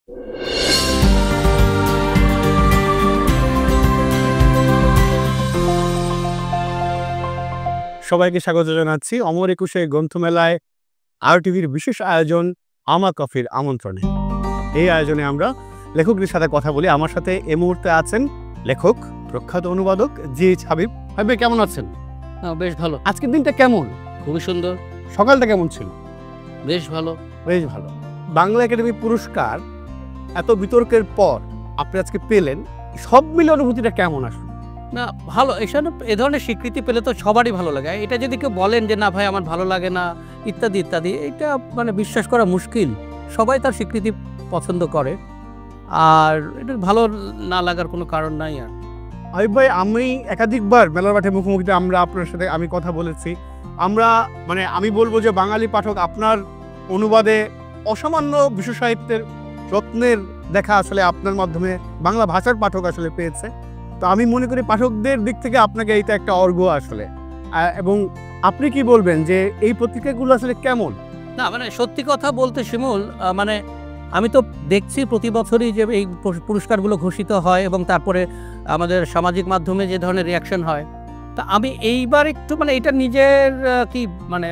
সবাইকে স্বাগত জানাচ্ছি অমর একুশে গ্রন্থমেলায় আরটিভির বিশেষ আয়োজন আমা কফির আমন্ত্রণে। এই আয়োজনে আমরা লেখকদের সাথে কথা বলি। আমার সাথে এই মুহূর্তে আছেন লেখক, প্রখ্যাত অনুবাদক জিএইচ হাবিব। হাবিব, কেমন আছেন? বেশ ভালো। আজকের দিনটা কেমন? খুবই সুন্দর। সকালটা কেমন ছিল? বেশ ভালো। বেশ ভালো। বাংলা একাডেমি পুরস্কার এত বিতর্কের পর আপনি আজকে পেলেন, সব মিলে অনুভূতিটা কেমন আসলে? না, ভালো। এ ধরনের স্বীকৃতি পেলে তো সবারই ভালো লাগে। এটা যদি কেউ বলেন যে না ভাই আমার ভালো লাগে না ইত্যাদি ইত্যাদি, এটা মানে বিশ্বাস করা মুশকিল। সবাই তার স্বীকৃতি পছন্দ করে, আর এটা ভালো না লাগার কোনো কারণ নাই। আর হাবিব ভাই, আমি একাধিকবার মেলার মাঠে মুখোমুখিতে আপনার সাথে আমি কথা বলেছি। আমি বলবো যে বাঙালি পাঠক আপনার অনুবাদে অসামান্য বিশ্ব সাহিত্যের রত্নের দেখা আসলে আপনার মাধ্যমে বাংলা ভাষার পাঠক আসলে পেয়েছে। তো আমি মনে করি পাঠকদের দিক থেকে আপনাকে এইটা একটা অর্ঘ্য আসলে। এবং আপনি কি বলবেন যে এই পত্রিকাগুলো আসলে কেমন? না, মানে সত্যি কথা বলতে শিমুল, মানে আমি তো দেখছি প্রতি বছরই যে এই পুরস্কারগুলো ঘোষিত হয় এবং তারপরে আমাদের সামাজিক মাধ্যমে যে ধরনের রিয়াকশন হয়, তা আমি এইবার একটু মানে এটা নিজের কি মানে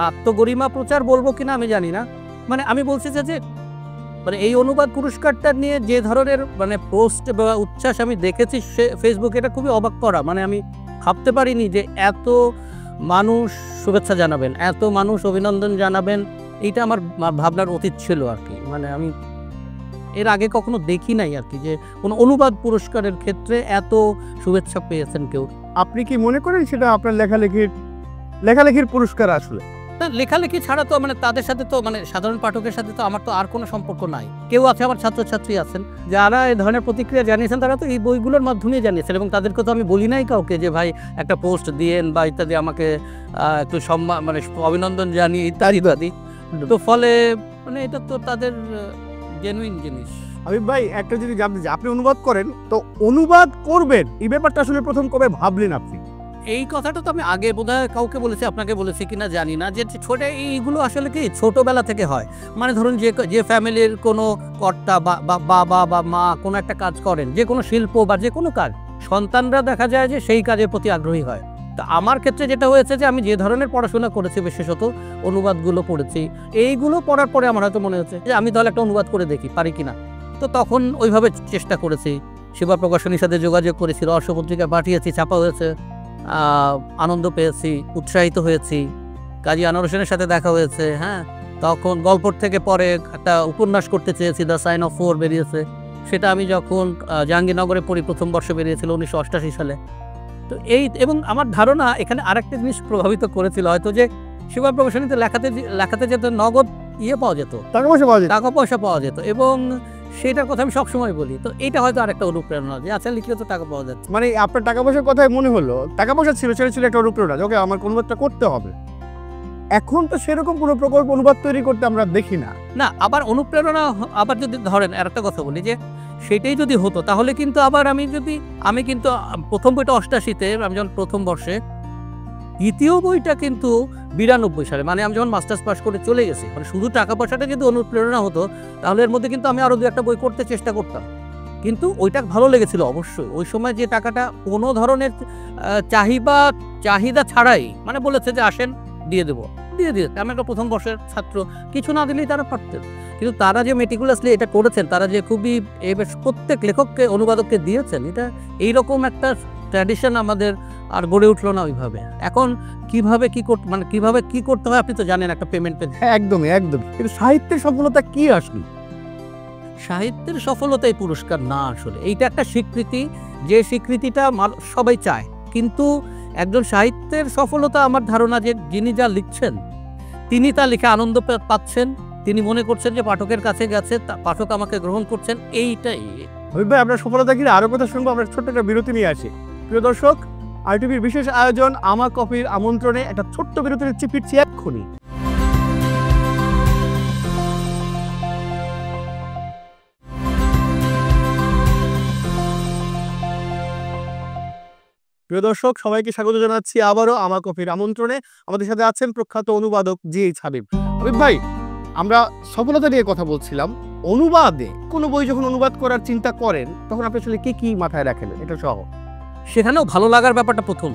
আত্মগরিমা প্রচার বলবো কিনা আমি জানি না। মানে আমি বলছি যে মানে এই অনুবাদ পুরস্কারটা নিয়ে যে ধরনের মানে পোস্ট বা উচ্ছ্বাস আমি দেখেছি ফেসবুকে, এটা খুবই অবাক করা। মানে আমি ভাবতে পারিনি যে এত মানুষ শুভেচ্ছা জানাবেন, এত মানুষ অভিনন্দন জানাবেন। এইটা আমার ভাবনার অতীত ছিল আর কি। মানে আমি এর আগে কখনো দেখি নাই আর কি যে কোনো অনুবাদ পুরস্কারের ক্ষেত্রে এত শুভেচ্ছা পেয়েছেন কেউ। আপনি কি মনে করেন সেটা আপনার লেখালেখির পুরস্কার আসলে? না, লেখালেখি ছাড়া তো মানে তাদের সাথে তো মানে সাধারণ পাঠকের সাথে তো আমার তো আর কোনো সম্পর্ক নাই। কেউ আছে, আমার ছাত্রছাত্রী আছেন যারা এই ধরনের প্রতিক্রিয়া জানিয়েছেন, তারা তো এই বইগুলোর মাধ্যমেই জানিয়েছেন এবং তাদেরকে তো আমি বলি নাই কাউকে যে ভাই একটা পোস্ট দিয়েন বা ইত্যাদি, আমাকে একটু সম্মান মানে অভিনন্দন জানিয়ে ইত্যাদি। তো ফলে মানে এটা তো তাদের জেনুইন জিনিস। হাবিব ভাই, একটা যদি জানতে চাই, আপনি অনুবাদ করেন, তো অনুবাদ করবেন এই ব্যাপারটা আসলে প্রথম কবে ভাবলেন আপনি? এই কথাটা তো আমি আগে বোধহয় কাউকে বলেছি, আপনাকে বলেছি কিনা জানি না, যে ছোট এইগুলো আসলে কি ছোটবেলা থেকে হয়। মানে ধরুন যে ফ্যামিলির কোনো কর্তা বা বাবা বা মা কোনো একটা কাজ করেন, যে কোনো শিল্প বা যে কোনো কাজ, সন্তানরা দেখা যায় যে সেই কাজের প্রতি আগ্রহী হয়। তা আমার ক্ষেত্রে যেটা হয়েছে যে আমি যে ধরনের পড়াশোনা করেছি, বিশেষত অনুবাদগুলো পড়েছি, এইগুলো পড়ার পরে আমার হয়তো মনে হচ্ছে যে আমি তাহলে একটা অনুবাদ করে দেখি পারি কিনা। তো তখন ওইভাবে চেষ্টা করেছি। সেবা প্রকাশনীর সাথে যোগাযোগ করেছি, রহস্য পত্রিকা পাঠিয়েছি, ছাপা হয়েছে, আনন্দ পেয়েছি, উৎসাহিত হয়েছি। কাজী আনোয়ার হোসেনের সাথে দেখা হয়েছে। হ্যাঁ, তখন গল্পর থেকে পরে একটা উপন্যাস করতে চেয়েছি, দ্য সাইন অফ 4 বেরিয়েছে। সেটা আমি যখন জাহাঙ্গীরনগরে পড়ি, প্রথম বর্ষে বেরিয়েছিল 1988 সালে। তো এই এবং আমার ধারণা এখানে আরেকটা জিনিস প্রভাবিত করেছিল হয়তো, যে সেবা প্রকাশনীতে লেখাতে যেত নগদ পাওয়া যেত, টাকা পয়সা পাওয়া যেত, এবং সেটার কথা আমি সবসময় বলি। তো এটা হয়তো আরেকটা অনুপ্রেরণা যে আচ্ছা লিখলে তো টাকা পাওয়া যাচ্ছে। মানে আপনার টাকা পয়সার কথাই মনে হলো, টাকা পয়সা ছিল, সেটা ছিল একটা অনুপ্রেরণা, ওকে আমার অনুবাদটা করতে হবে। এখন তো সেরকম কোনো প্রকল্প অনুবাদ তৈরি করতে আমরা দেখি না। না, আবার অনুপ্রেরণা আবার যদি ধরেন আরেকটা কথা বলি, যে সেটাই যদি হতো তাহলে কিন্তু আবার আমি কিন্তু প্রথম বইটা 88-তে, আমি যখন প্রথম বর্ষে, দ্বিতীয় বইটা কিন্তু 92 সালে, মানে আমি যখন মাস্টার্স পাস করে চলে গেছি। মানে শুধু টাকা পয়সাটা যদি অনুপ্রেরণা হতো তাহলে এর মধ্যে কিন্তু আমি আরো 2-একটা বই করতে চেষ্টা করতাম। কিন্তু ওইটা ভালো লেগেছিল অবশ্যই। ওই সময় যে টাকাটা কোনো ধরনের চাহিদা ছাড়াই মানে বলেছে যে আসেন দিয়ে দিতে। আমি একটা প্রথম বর্ষের ছাত্র, কিছু না দিলেই তারা পারতেন। কিন্তু তারা যে মেটিকুলাসলি এটা করেছেন, তারা যে খুবই প্রত্যেক লেখককে অনুবাদককে দিয়েছেন, এটা এইরকম একটা ট্র্যাডিশন আমাদের আর গড়ে উঠলো না ওইভাবে। এখন কিভাবে কি করতে হয় আপনি তো জানেন, একটা পেমেন্ট পেতে। একদমই। কিন্তু সাহিত্যের সফলতা কি আসলে? সাহিত্যের সফলতা এই পুরস্কার না, আসলে এইটা একটা স্বীকৃতি, যে স্বীকৃতিটা সবাই চায়। কিন্তু একজন সাহিত্যের সফলতা আমার ধারণা যে যিনি যা লিখছেন তিনি তা লিখে আনন্দ পাচ্ছেন, তিনি মনে করছেন যে পাঠকের কাছে গেছে, পাঠক আমাকে গ্রহণ করছেন, এইটাই। হাবিব ভাই, আপনার সফলতা কি আরো কথা শুনবো, আমরা ছোট্ট একটা বিরতি নিয়ে আসি। প্রিয় দর্শক, আরটিভির বিশেষ আয়োজন আমা কফির আমন্ত্রণে একটা ছোট্ট বিরতি নিচ্ছি, ফিরছি এক্ষুনি। প্রিয় দর্শক, সবাইকে স্বাগত জানাচ্ছি আবারও আমা কফির আমন্ত্রণে। আমাদের সাথে আছেন প্রখ্যাত অনুবাদক জিএইচ হাবিব। হাবিব ভাই, আমরা সফলতা নিয়ে কথা বলছিলাম। অনুবাদে কোনো বই যখন অনুবাদ করার চিন্তা করেন তখন আপনি আসলে কি মাথায় রাখেন এটা সহ? সেখানেও ভালো লাগার ব্যাপারটা প্রথম,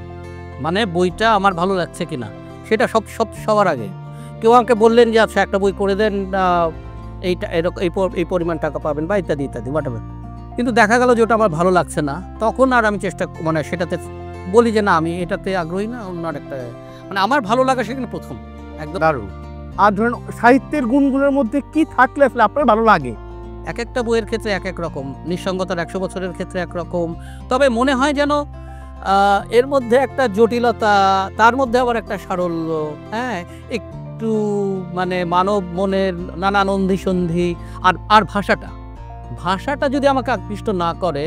মানে বইটা আমার ভালো লাগছে কিনা সেটা সবার আগে। কেউ আমাকে বললেন যে আচ্ছা একটা বই করে দেন, এইটা এরকম এই পরিমাণ টাকা পাবেন বা ইত্যাদি ইত্যাদি হোয়াটএভার, কিন্তু দেখা গেল যে ওটা আমার ভালো লাগছে না, তখন আর আমি মানে সেটাতে বলি যে না আমি এটাতে আগ্রহী না, অন্য একটা মানে আমার ভালো লাগা সেখানে প্রথম একদম। দারুণ। আর ধরেন সাহিত্যের গুণগুলোর মধ্যে কি থাকলে আসলে আপনার ভালো লাগে? এক একটা বইয়ের ক্ষেত্রে এক এক রকম, নিঃসঙ্গতার 100 বছরের ক্ষেত্রে একরকম, তবে মনে হয় যেন এর মধ্যে একটা জটিলতা, তার মধ্যে আবার একটা সারল্য, হ্যাঁ একটু মানে মানব মনের নানান অন্ধিসন্ধি, আর ভাষাটা যদি আমাকে আকৃষ্ট না করে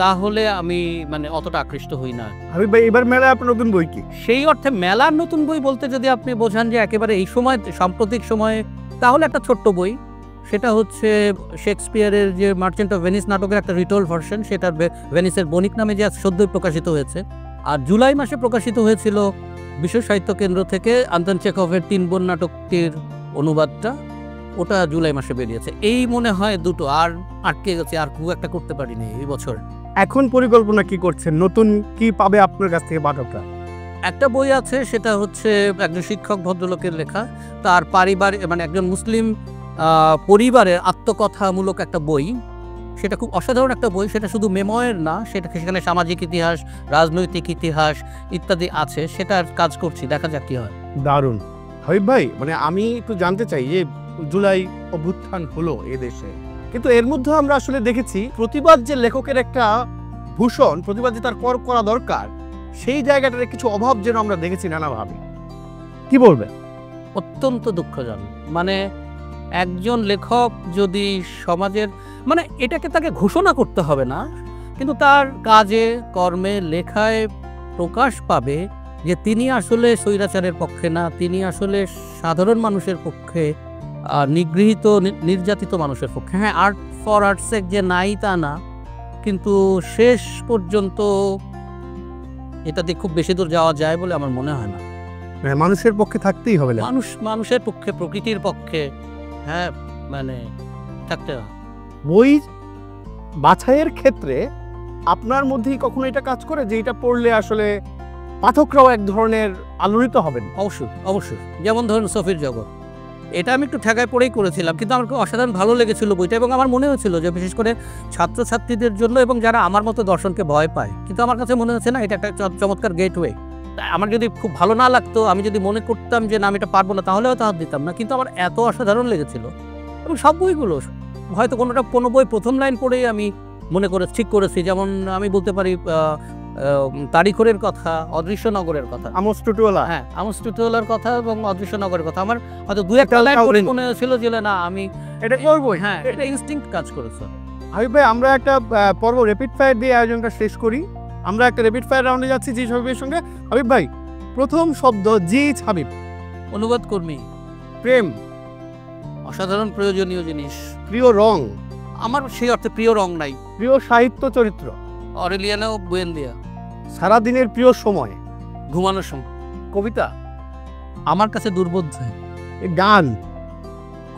তাহলে আমি মানে অতটা আকৃষ্ট হই না। আমি ভাই এবার মেলায় আপনার নতুন বই কি? সেই অর্থে মেলার নতুন বই বলতে যদি আপনি বোঝান যে একেবারে এই সময় সাম্প্রতিক সময়ে, তাহলে একটা ছোট্ট বই, সেটা হচ্ছে শেক্সপিয়ারের যে মার্চেন্ট অফ ভেনিস নাটকের একটা রিটোল ভার্সন, সেটা ভেনিসের বণিক নামে যে সদ্যই প্রকাশিত হয়েছে। আর জুলাই মাসে প্রকাশিত হয়েছিল বিশ্ব সাহিত্য কেন্দ্র থেকে আন্তন চেখভের 3 বোন নাটকটির অনুবাদটা, ওটা জুলাই মাসে বেরিয়েছে। এই মনে হয় দুটো, আর আটকে গেছে, আর খুব একটা করতে পারিনি এই বছর। এখন পরিকল্পনা কি করছেন? নতুন কি পাবে আপনার কাছ থেকে পাঠকরা? একটা বই আছে, সেটা হচ্ছে একজন শিক্ষক ভদ্রলোকের লেখা, তার পারিবারিক মানে একজন মুসলিম পরিবারের আত্মকথামূলক একটা বই, সেটা খুব অসাধারণ একটা বই। সেটা শুধু মেমোয়ার না, সেখানে সামাজিক ইতিহাস, রাজনৈতিক ইতিহাস ইত্যাদি আছে, সেটার কাজ করছি, দেখা যাক কি হয়। দারুণ। হাবিব ভাই, মানে আমি একটু জানতে চাই যে জুলাই অভ্যুত্থান হলো এদেশে, কিন্তু এর মধ্যে আমরা আসলে দেখেছি প্রতিবাদ যে লেখকের একটা ভূষণ, প্রতিবাদ যে তার করা দরকার, সেই জায়গাটার কিছু অভাব যেন আমরা দেখেছি নানাভাবে। কি বলবেন? অত্যন্ত দুঃখজনক। মানে একজন লেখক যদি সমাজের, মানে এটাকে তাকে ঘোষণা করতে হবে না, কিন্তু তার কাজে কর্মে লেখায় প্রকাশ পাবে যে তিনি আসলে স্বৈরাচারের পক্ষে না, তিনি আসলে সাধারণ মানুষের পক্ষে, নিগৃহীত নির্যাতিত মানুষের পক্ষে। হ্যাঁ, আর্ট ফর আর্টস যে নাই তা না, কিন্তু শেষ পর্যন্ত এটাতে খুব বেশি দূর যাওয়া যায় বলে আমার মনে হয় না। মানুষের পক্ষে থাকতেই হবে, মানুষের পক্ষে, প্রকৃতির পক্ষে, হ্যাঁ মানে থাকতে হবে। বই বাছাইয়ের ক্ষেত্রে আপনার মধ্যেই কখনো এটা কাজ করে যে এটা পড়লে আসলে পাঠকরাও এক ধরনের আলোড়িত হবেন? অবশ্যই। যেমন ধরুন সফির জগৎ, এটা আমি একটু ঠেকায় পড়েই করেছিলাম, কিন্তু আমার খুব অসাধারণ ভালো লেগেছিল বইটা, এবং আমার মনে হয়েছিল যে বিশেষ করে ছাত্রছাত্রীদের জন্য এবং যারা আমার মতো দর্শনকে ভয় পায়, কিন্তু আমার কাছে মনে হচ্ছে না এটা একটা চমৎকার গেটওয়ে। আমার যদি খুব ভালো না লাগতো, আমি যদি মনে করতাম যে না আমি এটা পারবো না, তাহলে হয়তো হাত দিতাম না, কিন্তু আমার এত অসাধারণ লেগেছিল। এবং সব বইগুলো হয়তো কোনো বই প্রথম লাইন পড়েই আমি মনে করে ঠিক করেছি, যেমন আমি বলতে পারি তারিখের কথা, অদৃশ্য নগরের কথা, আমোস টুটুয়ালা, হ্যাঁ আমোস টুটুয়ালার কথা এবং অদৃশ্য নগরের কথা, আমার হয়তো দু একটা লাইন পড়ে মনে হয়েছিল যে না আমি এটা বই, হ্যাঁ এটা ইনস্টিংক্ট কাজ করেছে। হাবিব ভাই, আমরা একটা পর্ব র্যাপিড ফায়ার দিয়ে আয়োজনটা শেষ করি। আমরা একটা র্যাপিড ফায়ার রাউন্ডে যাচ্ছি জি হাবিবের সঙ্গে। হাবিব ভাই, প্রথম শব্দ জি হাবিব। অনুবাদ কর্মী। প্রেম। অসাধারণ প্রয়োজনীয় জিনিস। প্রিয় রং। আমার সেই অর্থে প্রিয় রং নাই। প্রিয় সাহিত্য চরিত্র। অরেলিয়ানো বুয়েন্দিয়া। সারাদিনের প্রিয় সময়। ঘুমানোর সময়। কবিতা আমার কাছে দুর্বোধ্য। গান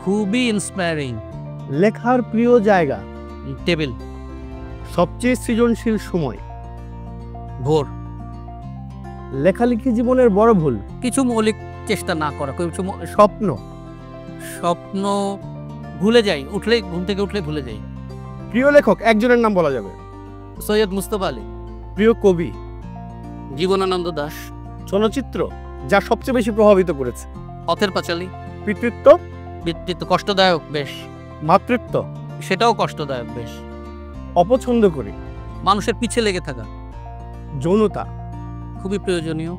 খুবই ইন্সপায়ারিং। লেখার প্রিয় জায়গা। টেবিল। সবচেয়ে সৃজনশীল সময়। ভোর। লেখালেখি জীবনের বড় ভুল। কিছু মৌলিক চেষ্টা না করা। কিছু স্বপ্ন। স্বপ্ন ভুলে যাই, উঠলেই ঘুম থেকে উঠলে ভুলে যাই। প্রিয় লেখক একজনের নাম বলা যাবে। সৈয়দ মুস্তফা আলী। প্রিয় কবি। জীবনানন্দ দাশ। চলচ্চিত্র যা সবচেয়ে বেশি প্রভাবিত করেছে। পথের পাঁচালী। পিতৃত্ব। পিতৃত্ব কষ্টদায়ক বেশ। মাতৃত্ব। সেটাও কষ্টদায়ক বেশ। অপছন্দ করি। মানুষের পিছে লেগে থাকা। যৌনতা খুবই প্রয়োজনীয়।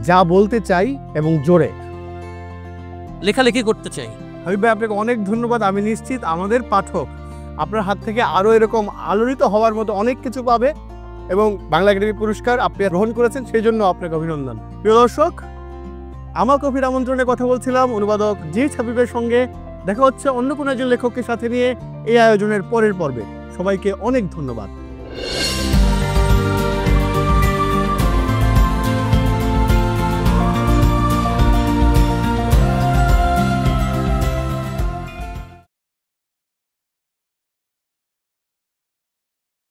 যা বলতে চাই এবং জোরে। লেখালেখি করতে চাই। হাবিব ভাই, আপনাকে অনেক ধন্যবাদ। আমি নিশ্চিত আমাদের পাঠক আপনার হাত থেকে আরও এরকম আলোড়িত হওয়ার মতো অনেক কিছু পাবে, এবং বাংলা একাডেমি পুরস্কার আপনি গ্রহণ করেছেন, সেই জন্য আপনাকে অভিনন্দন। প্রিয় দর্শক, আমার কফির আমন্ত্রণে কথা বলছিলাম অনুবাদক জি হাবিবের সঙ্গে। দেখা হচ্ছে অন্য কোনো একজন লেখকের সাথে নিয়ে এই আয়োজনের পরের পর্বে। সবাইকে অনেক ধন্যবাদ।